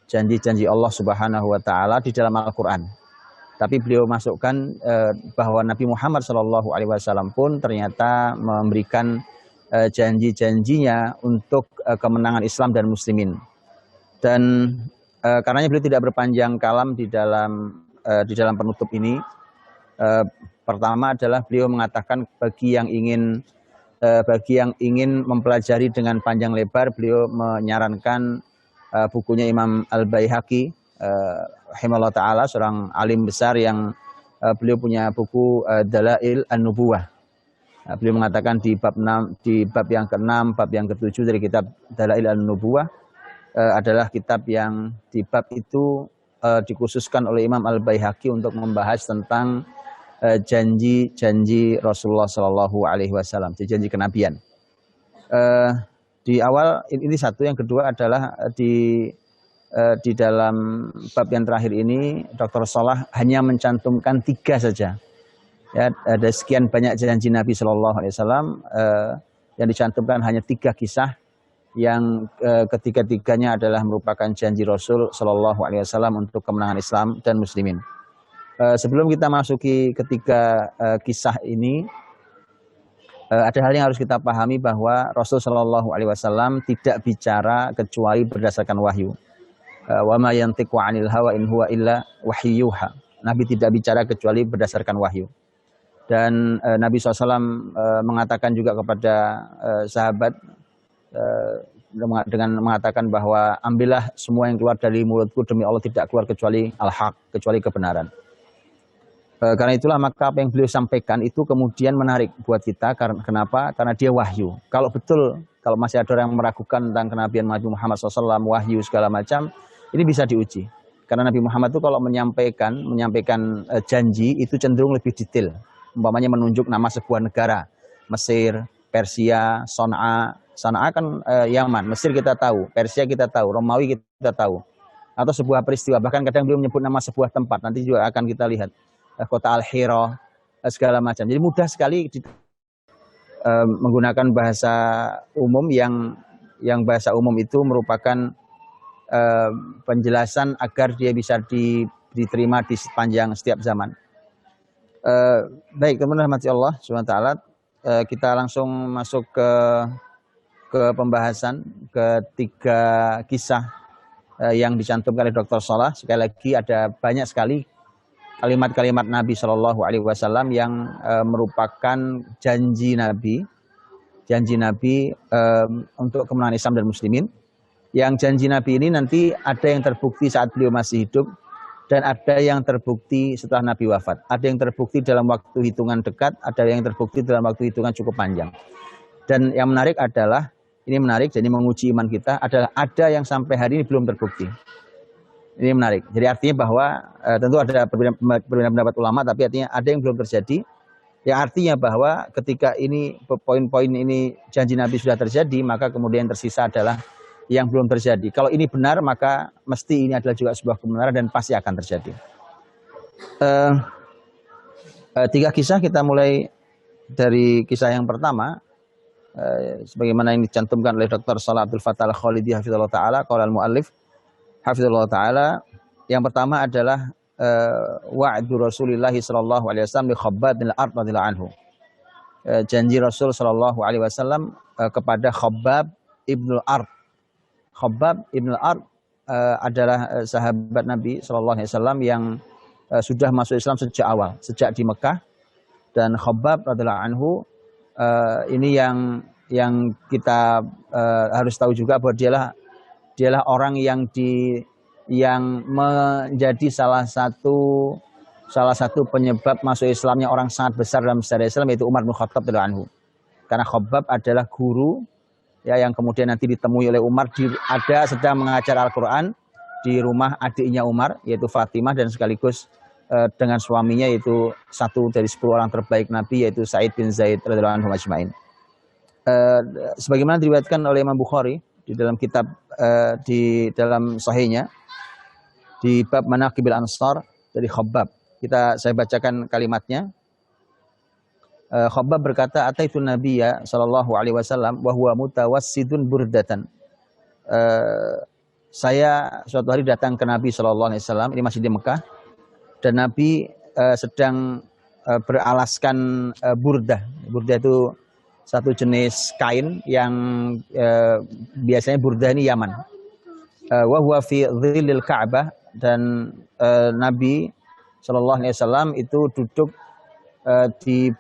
janji-janji Allah Subhanahu wa taala di dalam Al-Qur'an. Tapi beliau masukkan bahwa Nabi Muhammad SAW pun ternyata memberikan janji-janjinya untuk kemenangan Islam dan Muslimin. Dan karenanya beliau tidak berpanjang kalam di dalam penutup ini. Pertama adalah beliau mengatakan bagi yang ingin mempelajari dengan panjang lebar, beliau menyarankan bukunya Imam Al-Baihaqi rahimahullah ta'ala, seorang alim besar yang beliau punya buku Dalail An-Nubuwah. Beliau mengatakan di bab yang ke-6, bab yang ke-7 dari kitab Dalail An-Nubuwah adalah kitab yang di bab itu dikhususkan oleh Imam Al-Baihaqi untuk membahas tentang janji-janji Rasulullah Shallallahu Alaihi Wasallam, janji kenabian. Di awal ini satu, yang kedua adalah di dalam bab yang terakhir ini Dr. Salah hanya mencantumkan 3 saja. Ya, ada sekian banyak janji Nabi Shallallahu Alaihi Wasallam, yang dicantumkan hanya 3 kisah yang ketiga-tiganya adalah merupakan janji Rasul Shallallahu Alaihi Wasallam untuk kemenangan Islam dan Muslimin. Sebelum kita masuki ketiga kisah ini, ada hal yang harus kita pahami bahwa Rasul Shallallahu Alaihi Wasallam tidak bicara kecuali berdasarkan wahyu. Wa ma yantiqu 'anil hawa in huwa illa wahyuha. Nabi tidak bicara kecuali berdasarkan wahyu. Dan Nabi SAW mengatakan juga kepada sahabat dengan mengatakan bahwa ambillah semua yang keluar dari mulutku, demi Allah tidak keluar kecuali al-haq, kecuali kebenaran. Karena itulah maka apa yang beliau sampaikan itu kemudian menarik buat kita. Kenapa? Karena dia wahyu. Kalau masih ada orang yang meragukan tentang kenabian Nabi Muhammad SAW, wahyu segala macam, ini bisa diuji. Karena Nabi Muhammad itu kalau menyampaikan janji itu cenderung lebih detail. Umpamanya menunjuk nama sebuah negara, Mesir, Persia, Son'a. Son'a kan Yaman, Mesir kita tahu, Persia kita tahu, Romawi kita tahu. Atau sebuah peristiwa, bahkan kadang beliau menyebut nama sebuah tempat, nanti juga akan kita lihat. Kota Al-Hira, segala macam. Jadi mudah sekali menggunakan bahasa umum yang bahasa umum itu merupakan penjelasan agar dia bisa diterima di sepanjang setiap zaman. Baik, teman-teman rahmati Allah SWT, kita langsung masuk ke pembahasan ketiga kisah yang dicantumkan oleh Dr. Salah. Sekali lagi ada banyak sekali kalimat-kalimat Nabi Shallallahu Alaihi Wasallam yang merupakan janji Nabi untuk kemenangan Islam dan Muslimin. Yang janji Nabi ini nanti ada yang terbukti saat beliau masih hidup dan ada yang terbukti setelah Nabi wafat. Ada yang terbukti dalam waktu hitungan dekat, ada yang terbukti dalam waktu hitungan cukup panjang. Dan yang menarik adalah, ini menarik, jadi menguji iman kita, adalah ada yang sampai hari ini belum terbukti. Ini menarik. Jadi artinya bahwa tentu ada perbedaan pendapat ulama, tapi artinya ada yang belum terjadi. Yang artinya bahwa ketika ini poin-poin ini janji Nabi sudah terjadi, maka kemudian tersisa adalah yang belum terjadi. Kalau ini benar, maka mesti ini adalah juga sebuah kebenaran dan pasti akan terjadi. 3 kisah, kita mulai dari kisah yang pertama. Sebagaimana yang dicantumkan oleh Dr. Salah Abdul Fattah Al-Khalidi hafizallahu ta'ala, qala al-muallif hafizallahu ta'ala. Yang pertama adalah wa'du Rasulillah sallallahu alaihi wasallam li Khabbab bin al-Ard radhiyallahu anhu. Janji Rasul sallallahu alaihi wasallam kepada Khabbab ibn al-Ard. Khabbab ibn al-Ard adalah sahabat Nabi sallallahu alaihi wasallam yang sudah masuk Islam sejak awal, sejak di Mekah. Dan Khabbab radhiyallahu anhu ini yang kita harus tahu juga bahwa dialah orang yang menjadi salah satu penyebab masuk Islamnya orang sangat besar dalam sejarah Islam, yaitu Umar bin Khattab radhiyallahu anhu. Karena Khabbab adalah guru ya yang kemudian nanti ditemui oleh Umar sedang mengajar Al-Qur'an di rumah adiknya Umar, yaitu Fatimah, dan sekaligus dengan suaminya, yaitu satu dari 10 orang terbaik Nabi, yaitu Sa'id bin Zaid radhiyallahu anhu ajma'in. Sebagaimana diriwayatkan oleh Imam Bukhari di dalam kitab di dalam sahihnya di bab Manaqibil Ansar dari Khabbab. Saya bacakan kalimatnya. Khabbab berkata, "Ataitu Nabiyya sallallahu alaihi wasallam wa huwa mutawassidun burdatan." saya suatu hari datang ke Nabi Shallallahu Alaihi Wasallam, ini masih di Mekah, dan Nabi sedang beralaskan burdah. Burdah itu satu jenis kain yang biasanya burdah ini Yaman. Wa huwa fi dhillil Ka'bah, dan Nabi Shallallahu Alaihi Wasallam itu duduk di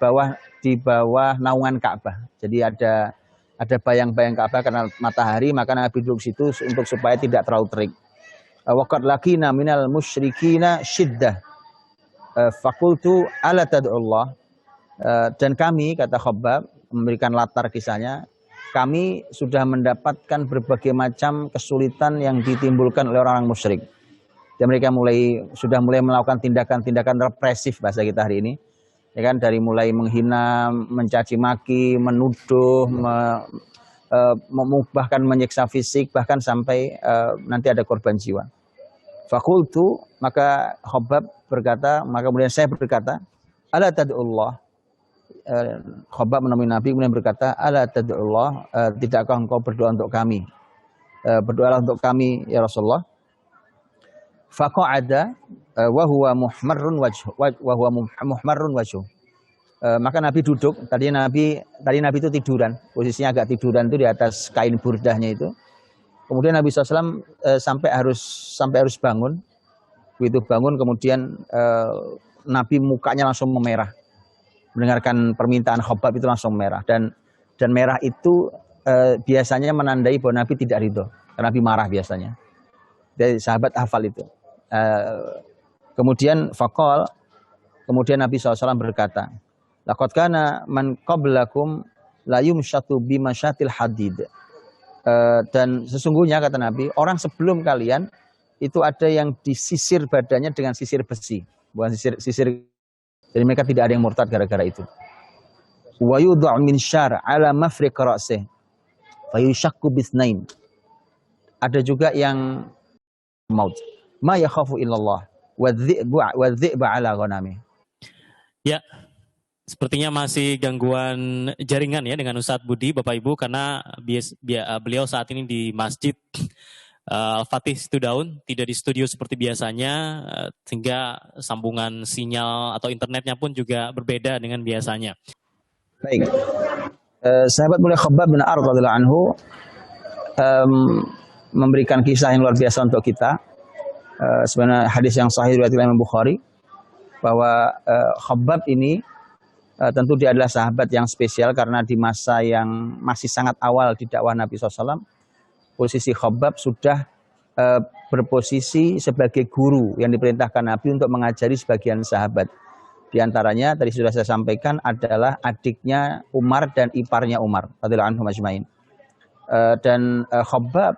bawah naungan Ka'bah. Jadi ada bayang-bayang Ka'bah karena matahari, maka Nabi duduk situ untuk supaya tidak terlalu terik. Waqad laqina minal musyrikina syiddah. Fakultu ala tad'ullah. Dan kami, kata Khabbab, memberikan latar kisahnya, kami sudah mendapatkan berbagai macam kesulitan yang ditimbulkan oleh orang-orang musyrik. Dan mereka sudah mulai melakukan tindakan-tindakan represif bahasa kita hari ini. Ya kan, dari mulai menghina, mencaci maki, menuduh, bahkan menyiksa fisik, bahkan sampai nanti ada korban jiwa. Fakultu, maka Khabbab berkata, maka kemudian saya berkata, ala tad'ullah. Khabbab menemui Nabi kemudian berkata, ala tad'ullah, tidakkah engkau berdoa untuk kami? Berdoalah untuk kami ya Rasulullah. Faqa'ada wa huwa muhmarrun wajhu. Maka Nabi duduk. Tadi Nabi itu tiduran, posisinya agak tiduran itu di atas kain burdahnya itu. Kemudian Nabi SAW sampai harus bangun. Begitu bangun kemudian Nabi mukanya langsung memerah. Mendengarkan permintaan Khabbab itu langsung merah, dan merah itu biasanya menandai bahwa Nabi tidak ridho. Karena Nabi marah biasanya. Dari sahabat hafal itu. Kemudian kemudian Nabi SAW berkata, laqad kana man qablakum la yumshatu bimasyatil hadid. Dan sesungguhnya kata Nabi, orang sebelum kalian itu ada yang disisir badannya dengan sisir besi, bukan sisir. Jadi mereka tidak ada yang murtad gara-gara itu. Wa yudhu' min syar' ala mafriq ra'sih fa yushaqqu bisnain. Ada juga yang maut. Ma yakhafu illallah wa dhi'ba ala ghanami. Ya, sepertinya masih gangguan jaringan ya dengan Ustadz Budi, Bapak Ibu, karena beliau saat ini di Masjid Al-Fatih Situdaun, tidak di studio seperti biasanya, sehingga sambungan sinyal atau internetnya pun juga berbeda dengan biasanya. Baik, sahabat mulia Khabbab bin Arad radhiyallahu anhu memberikan kisah yang luar biasa untuk kita. Sebenarnya hadis yang sahih riwayat Imam Bukhari, bahwa Khabbab ini tentu dia adalah sahabat yang spesial karena di masa yang masih sangat awal di dakwah Nabi SAW, posisi Khabbab sudah berposisi sebagai guru yang diperintahkan Nabi untuk mengajari sebagian sahabat. Di antaranya tadi sudah saya sampaikan adalah adiknya Umar dan iparnya Umar radhiyallahu anhum ajmain. Dan Khabbab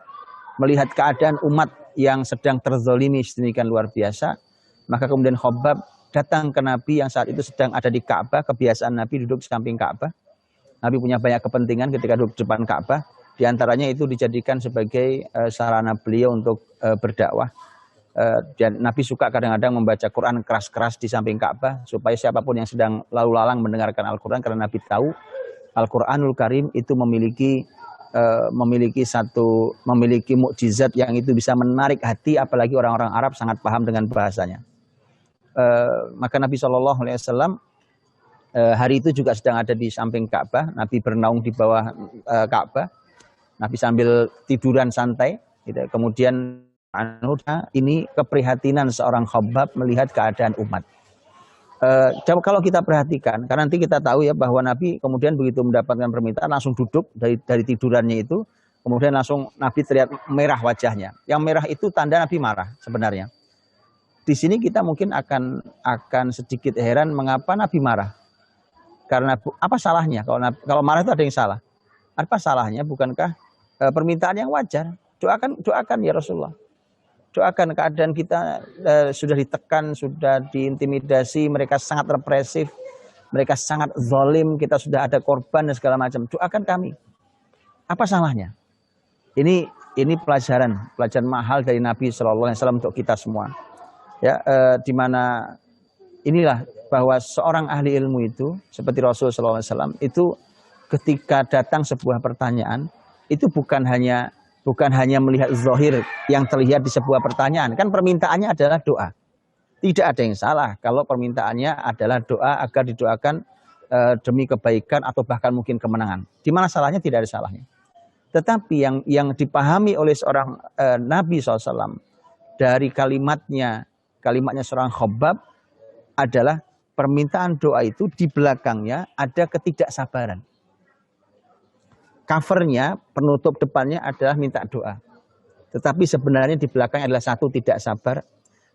melihat keadaan umat yang sedang terzolimi sedemikian luar biasa, maka kemudian Khabbab datang ke Nabi yang saat itu sedang ada di Ka'bah. Kebiasaan Nabi duduk di samping Ka'bah. Nabi punya banyak kepentingan ketika duduk di depan Ka'bah. Di antaranya itu dijadikan sebagai sarana beliau untuk berdakwah. Dan Nabi suka kadang-kadang membaca Quran keras-keras di samping Ka'bah supaya siapapun yang sedang lalu lalang mendengarkan Al-Quran, karena Nabi tahu Al-Quranul Karim itu memiliki mukjizat yang itu bisa menarik hati, apalagi orang-orang Arab sangat paham dengan bahasanya. Maka Nabi SAW hari itu juga sedang ada di samping Ka'bah. Nabi bernaung di bawah Ka'bah. Nabi sambil tiduran santai. Gitu. Kemudian ini keprihatinan seorang Khabbab melihat keadaan umat. Kalau kita perhatikan, karena nanti kita tahu ya bahwa Nabi kemudian begitu mendapatkan permintaan langsung duduk dari tidurannya itu, kemudian langsung Nabi terlihat merah wajahnya. Yang merah itu tanda Nabi marah sebenarnya. Di sini kita mungkin akan sedikit heran mengapa Nabi marah. Karena apa salahnya? Kalau marah itu ada yang salah. Apa salahnya? Bukankah permintaan yang wajar? Doakan ya Rasulullah. Doakan, keadaan kita sudah ditekan, sudah diintimidasi, mereka sangat represif, mereka sangat zalim, kita sudah ada korban dan segala macam. Doakan kami. Apa salahnya? Ini pelajaran mahal dari Nabi SAW untuk kita semua. Ya, di mana inilah bahwa seorang ahli ilmu itu seperti Rasulullah SAW itu ketika datang sebuah pertanyaan itu bukan hanya Bukan hanya melihat zahir yang terlihat di sebuah pertanyaan. Kan permintaannya adalah doa. Tidak ada yang salah kalau permintaannya adalah doa agar didoakan demi kebaikan atau bahkan mungkin kemenangan. Di mana salahnya? Tidak ada salahnya. Tetapi yang dipahami oleh seorang Nabi SAW dari kalimatnya seorang Khabbab adalah permintaan doa itu di belakangnya ada ketidaksabaran. Covernya, penutup depannya adalah minta doa. Tetapi sebenarnya di belakang adalah satu, tidak sabar.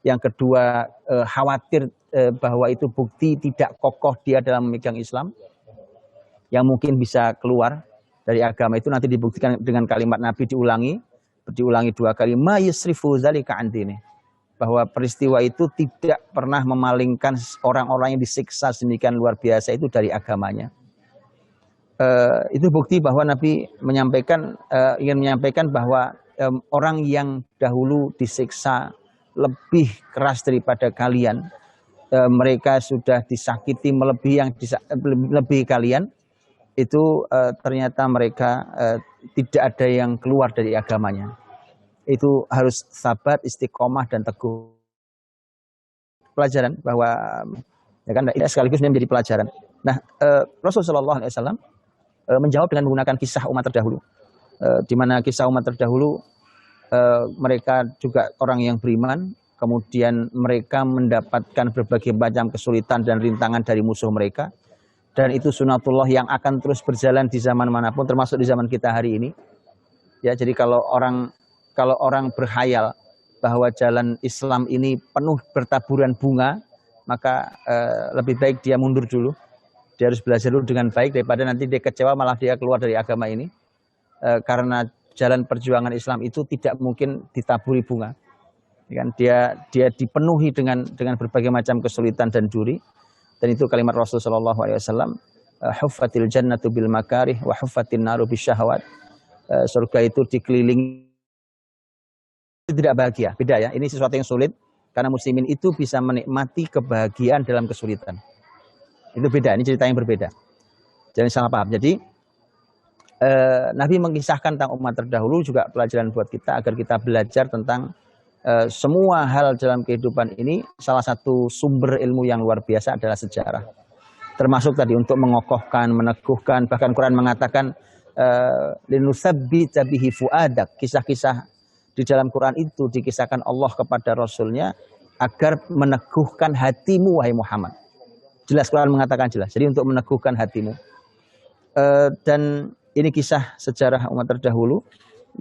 Yang kedua, khawatir bahwa itu bukti tidak kokoh dia dalam memegang Islam. Yang mungkin bisa keluar dari agama itu nanti dibuktikan dengan kalimat Nabi diulangi 2 kali. Ma yusrifu dzalika an dini. Bahwa peristiwa itu tidak pernah memalingkan orang-orang yang disiksa sedemikian luar biasa itu dari agamanya. Itu bukti bahwa Nabi ingin menyampaikan bahwa orang yang dahulu disiksa lebih keras daripada kalian, mereka sudah disakiti melebihi kalian, itu ternyata mereka tidak ada yang keluar dari agamanya. Itu harus sabar, istiqomah dan teguh. Pelajaran bahwa ya kan sekaligus menjadi pelajaran. Nah, Rasulullah SAW menjawab dengan menggunakan kisah umat terdahulu, di mana kisah umat terdahulu mereka juga orang yang beriman, kemudian mereka mendapatkan berbagai macam kesulitan dan rintangan dari musuh mereka, dan itu sunatullah yang akan terus berjalan di zaman manapun, termasuk di zaman kita hari ini. Ya, jadi kalau orang berkhayal bahwa jalan Islam ini penuh bertaburan bunga, maka lebih baik dia mundur dulu. Dia harus belajar dulu dengan baik daripada nanti dia kecewa malah dia keluar dari agama ini. Karena jalan perjuangan Islam itu tidak mungkin ditaburi bunga. Dia dipenuhi dengan berbagai macam kesulitan dan duri. Dan itu kalimat Rasulullah SAW, huffatil jannatu bil makarih wa huffatin naru bisyahwat. Surga itu dikelilingi tidak bahagia. Beda ya, ini sesuatu yang sulit karena muslimin itu bisa menikmati kebahagiaan dalam kesulitan. Itu beda, ini cerita yang berbeda. Jangan salah paham. Jadi Nabi mengisahkan tentang umat terdahulu juga pelajaran buat kita agar kita belajar tentang semua hal dalam kehidupan ini. Salah satu sumber ilmu yang luar biasa adalah sejarah. Termasuk tadi untuk mengokohkan, meneguhkan. Bahkan Quran mengatakan linusabbita bihi fuadak. Kisah-kisah di dalam Quran itu dikisahkan Allah kepada Rasulnya agar meneguhkan hatimu wahai Muhammad. Jelas Quran mengatakan jelas. Jadi untuk meneguhkan hatimu. Dan ini kisah sejarah umat terdahulu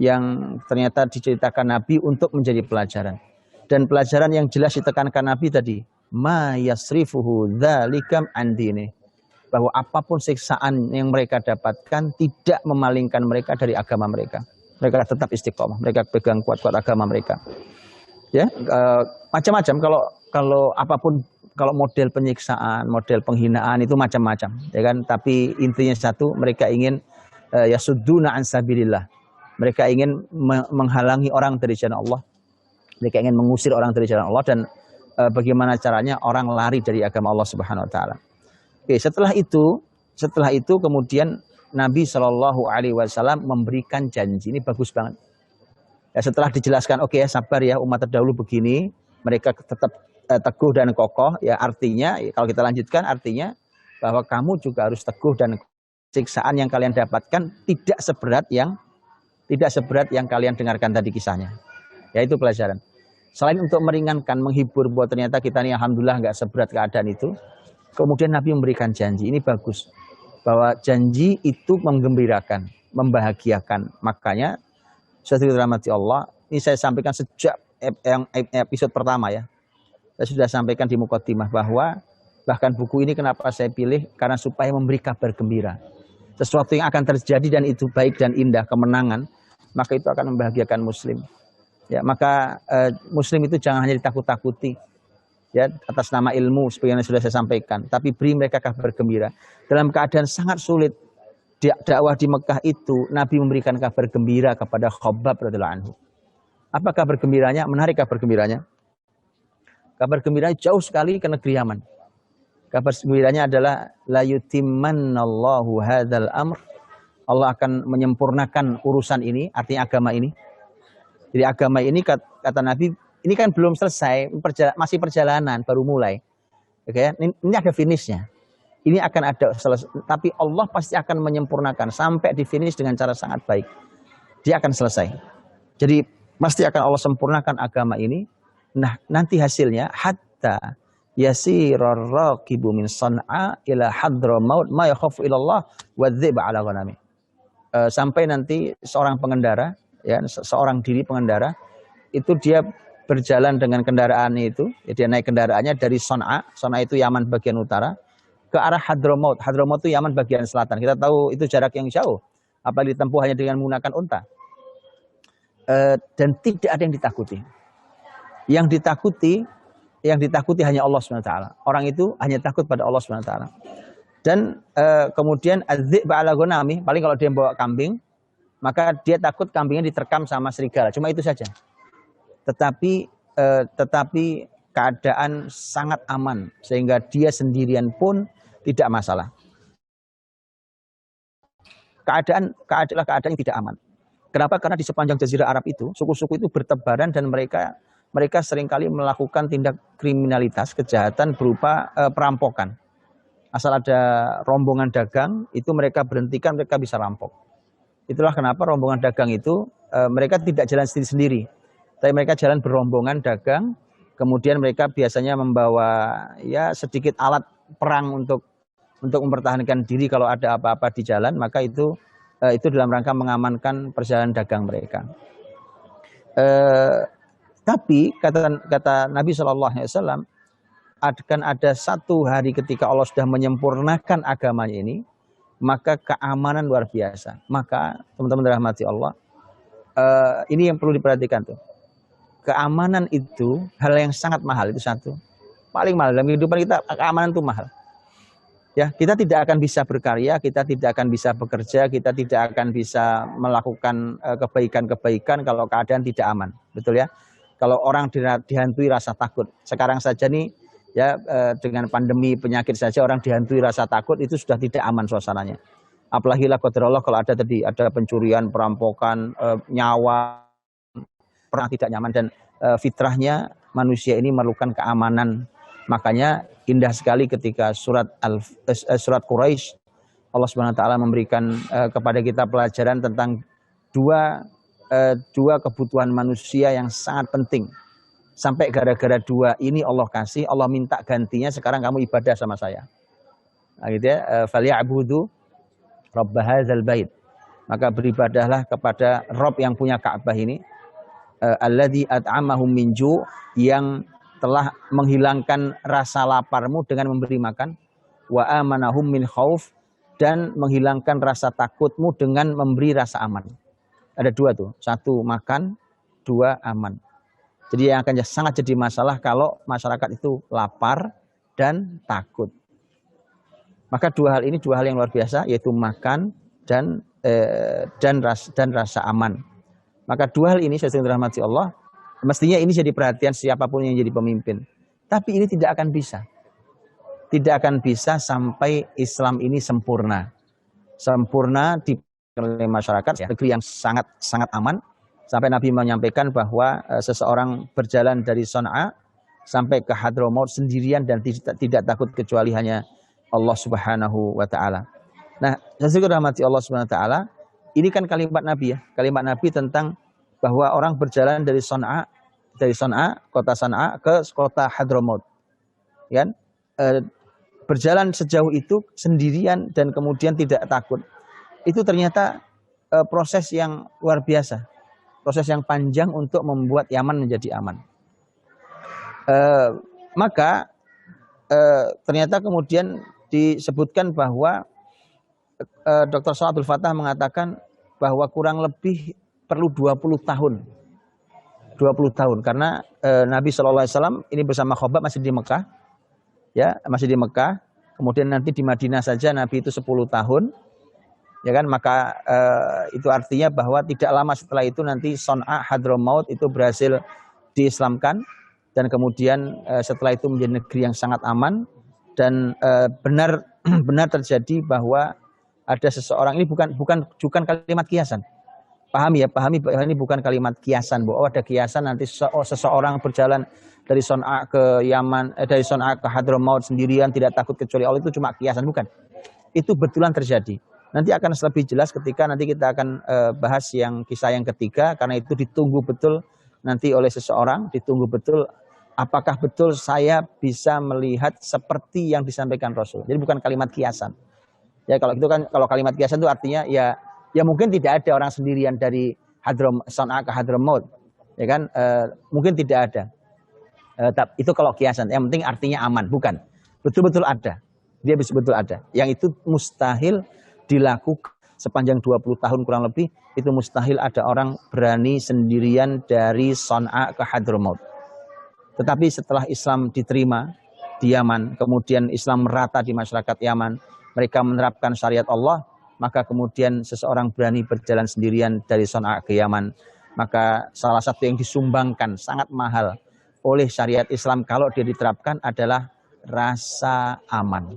yang ternyata diceritakan Nabi untuk menjadi pelajaran. Dan pelajaran yang jelas ditekankan Nabi tadi, ma yasrifuhu dzalikam an dini. Bahwa apapun siksaan yang mereka dapatkan tidak memalingkan mereka dari agama mereka. Mereka tetap istiqomah, mereka pegang kuat-kuat agama mereka. Ya, macam-macam kalau apapun, kalau model penyiksaan, model penghinaan itu macam-macam, ya kan? Tapi intinya satu, mereka ingin yasudduna an sabilillah. Mereka ingin menghalangi orang dari jalan Allah. Mereka ingin mengusir orang dari jalan Allah, dan bagaimana caranya orang lari dari agama Allah Subhanahu wa taala. Oke, setelah itu kemudian Nabi SAW memberikan janji. Ini bagus banget. Ya, setelah dijelaskan, oke ya, sabar ya, umat terdahulu begini, mereka tetap teguh dan kokoh, ya artinya, kalau kita lanjutkan, artinya bahwa kamu juga harus teguh, dan siksaan yang kalian dapatkan tidak seberat yang kalian dengarkan tadi kisahnya. Ya, itu pelajaran. Selain untuk meringankan, menghibur, bahwa ternyata kita ini alhamdulillah nggak seberat keadaan itu, kemudian Nabi memberikan janji. Ini bagus, bahwa janji itu menggembirakan, membahagiakan. Makanya saudara dirahmati Allah, ini saya sampaikan sejak episode pertama ya. Saya sudah sampaikan di Muqaddimah bahwa bahkan buku ini kenapa saya pilih, karena supaya memberi kabar gembira. Sesuatu yang akan terjadi dan itu baik dan indah, kemenangan, maka itu akan membahagiakan muslim. Ya, maka muslim itu jangan hanya ditakut-takuti ya atas nama ilmu seperti yang sudah saya sampaikan, tapi beri mereka kabar gembira. Dalam keadaan sangat sulit dakwah di Mekah itu, Nabi memberikan kabar gembira kepada Khabbab radhiyallahu anhu. Apa kabar gembiranya? Menarik kabar gembiranya. Kabar gembiranya jauh sekali ke negeri Yaman. Kabar gembiranya adalah la yutimmannallahu hadzal amr Allah akan menyempurnakan urusan ini, artinya agama ini. Jadi agama ini kata Nabi, ini kan belum selesai, masih perjalanan, baru mulai. Oke, ini ada finishnya. Ini akan ada selesai, tapi Allah pasti akan menyempurnakan sampai di finish dengan cara sangat baik. Dia akan selesai. Jadi pasti akan Allah sempurnakan agama ini. Nah, nanti hasilnya hatta yasirar raqibu min San'a ila Hadramaut ma yakhafu ilallah wa dhiba ala ghanami. Sampai nanti seorang pengendara, ya, seorang diri pengendara itu dia berjalan dengan kendaraannya itu, ya, dia naik kendaraannya dari San'a itu Yaman bagian utara, ke arah Hadramaut. Hadramaut itu Yaman bagian selatan. Kita tahu itu jarak yang jauh, apalagi ditempuh hanya dengan menggunakan unta. Dan tidak ada yang ditakuti. Yang ditakuti hanya Allah SWT. Orang itu hanya takut pada Allah SWT. Dan kemudian adz-dzi'ba ala ghanami, paling kalau dia bawa kambing, maka dia takut kambingnya diterkam sama serigala. Cuma itu saja. Tetapi keadaan sangat aman sehingga dia sendirian pun tidak masalah. Keadaan yang tidak aman. Kenapa? Karena di sepanjang Jazirah Arab itu suku-suku itu bertebaran dan mereka seringkali melakukan tindak kriminalitas, kejahatan berupa perampokan. Asal ada rombongan dagang, itu mereka berhentikan, mereka bisa rampok. Itulah kenapa rombongan dagang itu mereka tidak jalan sendiri-sendiri, tapi mereka jalan berombongan dagang. Kemudian mereka biasanya membawa ya sedikit alat perang untuk mempertahankan diri kalau ada apa-apa di jalan. Maka itu dalam rangka mengamankan perjalanan dagang mereka. Tapi kata Nabi SAW, akan ada satu hari ketika Allah sudah menyempurnakan agamanya ini, maka keamanan luar biasa. Maka teman-teman dirahmati Allah, ini yang perlu diperhatikan tuh. Keamanan itu hal yang sangat mahal, itu satu. Paling mahal dalam kehidupan kita, keamanan itu mahal. Ya, kita tidak akan bisa berkarya, kita tidak akan bisa bekerja, kita tidak akan bisa melakukan kebaikan-kebaikan kalau keadaan tidak aman. Betul ya? Kalau orang dihantui rasa takut. Sekarang saja nih, ya, dengan pandemi penyakit saja orang dihantui rasa takut, itu sudah tidak aman suasananya. Apalagi la qadarullah kalau ada pencurian, perampokan, nyawa, perang tidak nyaman, dan fitrahnya manusia ini memerlukan keamanan. Makanya indah sekali ketika surat Quraisy Allah Subhanahu wa taala memberikan kepada kita pelajaran tentang dua kebutuhan manusia yang sangat penting. Sampai gara-gara dua ini Allah kasih, Allah minta gantinya, sekarang kamu ibadah sama saya. Nah, gitu ya, falya'budu rabb hadzal bait. Maka beribadahlah kepada Rabb yang punya Ka'bah ini. Alladzi at'amahum min ju', yang telah menghilangkan rasa laparmu dengan memberi makan. Wa amanahum min khauf, dan menghilangkan rasa takutmu dengan memberi rasa aman. Ada dua tuh, satu makan, dua aman. Jadi yang akan sangat jadi masalah kalau masyarakat itu lapar dan takut. Maka dua hal ini dua hal yang luar biasa, yaitu makan dan rasa aman. Maka dua hal ini saya dirahmati Allah, mestinya ini jadi perhatian siapapun yang jadi pemimpin. Tapi ini tidak akan bisa. Tidak akan bisa sampai Islam ini sempurna. Sempurna di masyarakat, negeri yang sangat aman. Sampai Nabi menyampaikan bahwa seseorang berjalan dari San'a sampai ke Hadramaut sendirian dan tidak takut kecuali hanya Allah Subhanahu wa taala. Nah, saya rahmati Allah Subhanahu wa taala, ini kan kalimat Nabi ya, kalimat Nabi tentang bahwa orang berjalan dari San'a, kota San'a ke kota Hadramaut. Kan? Berjalan sejauh itu sendirian dan kemudian tidak takut. Itu ternyata proses yang luar biasa. Proses yang panjang untuk membuat Yaman menjadi aman. Maka ternyata kemudian disebutkan bahwa Dr. Shalih Abdul Fattah mengatakan bahwa kurang lebih perlu 20 tahun. 20 tahun karena Nabi SAW ini bersama Khobab masih di Mekah. Ya, masih di Mekah. Kemudian nanti di Madinah saja Nabi itu 10 tahun. Ya kan, maka itu artinya bahwa tidak lama setelah itu nanti San'a, Hadramaut itu berhasil diislamkan, dan kemudian setelah itu menjadi negeri yang sangat aman, dan benar terjadi bahwa ada seseorang, ini bukan kalimat kiasan. Pahami ini bukan kalimat kiasan, bahwa ada kiasan nanti seseorang berjalan dari Son'a ke Yaman, dari Son'a ke Hadramaut sendirian tidak takut kecuali Allah, itu cuma kiasan, bukan. Itu betulan terjadi. Nanti akan lebih jelas ketika nanti kita akan bahas yang kisah yang ketiga, karena itu ditunggu betul nanti oleh seseorang, ditunggu betul apakah betul saya bisa melihat seperti yang disampaikan Rasul. Jadi bukan kalimat kiasan. Ya kalau itu kan, kalau kalimat kiasan itu artinya ya mungkin tidak ada orang sendirian dari Son'a ke Hadramaut, ya kan, mungkin tidak ada. Itu kalau kiasan, yang penting artinya aman, bukan. Betul-betul ada, dia betul ada. Yang itu mustahil dilakukan sepanjang 20 tahun kurang lebih, itu mustahil ada orang berani sendirian dari Son'a ke Hadramaut. Tetapi setelah Islam diterima di Yaman, kemudian Islam merata di masyarakat Yaman, mereka menerapkan syariat Allah, maka kemudian seseorang berani berjalan sendirian dari Son'a ke Yaman. Maka salah satu yang disumbangkan sangat mahal oleh syariat Islam kalau dia diterapkan adalah rasa aman.